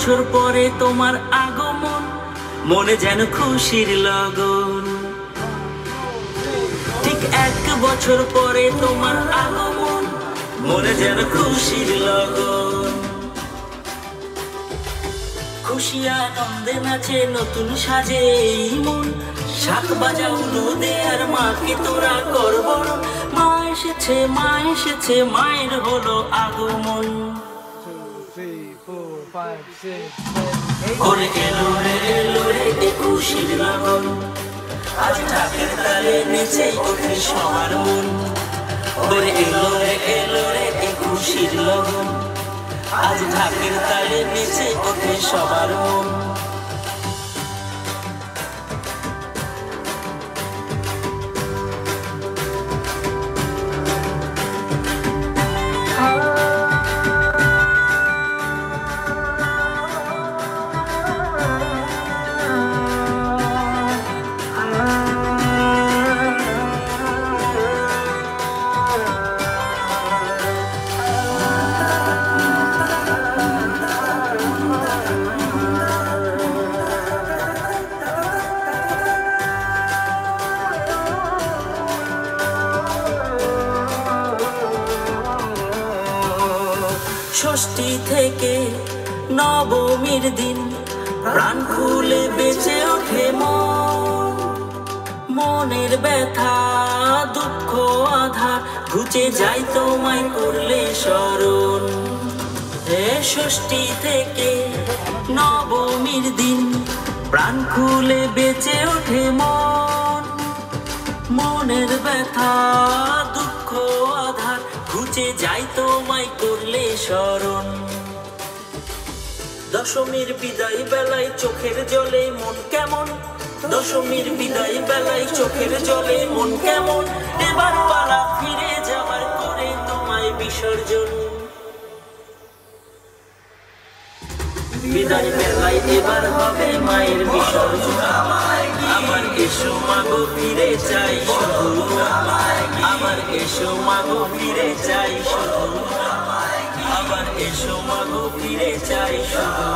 বছর পরে তোমার আগমন, মনে যেন খুশির লগন। ঠিক 1 বছর পরে তোমার আগমন, মনে যেন খুশির লগন। খুশি আনন্দে নাচে নতুন সাজে এই মন, 7 বাজাও দে আর মাকে তোরা কর বরণ। মা এসেছে, মা এসেছে, মায়ের হলো আগমন। ওরে এলো রে এলো রে এ খুশির লগন, আজ ঢাকের তালে নেচে ওঠে সবার মন। ওরে এলো রে এ খুশির লগন, আজ ঢাকের তালে নেচে ওঠে সবার মন। ষষ্ঠী থেকে নবমীর দিন প্রাণ খুলে বেঁচে ওঠে মন। মনের ব্যথা দুঃখ আধার ঘুচে যায় তোমায় করলে স্মরণ। ষষ্ঠী থেকে নবমীর দিন প্রাণ খুলে বেঁচে ওঠে মন। মনের ব্যথা দুঃখ আধার ঘুচে যায় তোমায় করলে স্মরণ। দশমীর বিদায় বেলায় চোখের জলে মন কেমন, দশমীর বিদায় বেলায় চোখের জলে মন কেমন। এবার পালা ফিরে যাবার করে তোমায় বিসর্জন। বিদায় বেলায় এবার হবে মায়ের বিসর্জন। আমার এসো মাগো ফিরে চাই শুধু, আমার এসো মাগো ফিরে চাই শুধু, আমার এসো মাগো ফিরে চাই শুধু।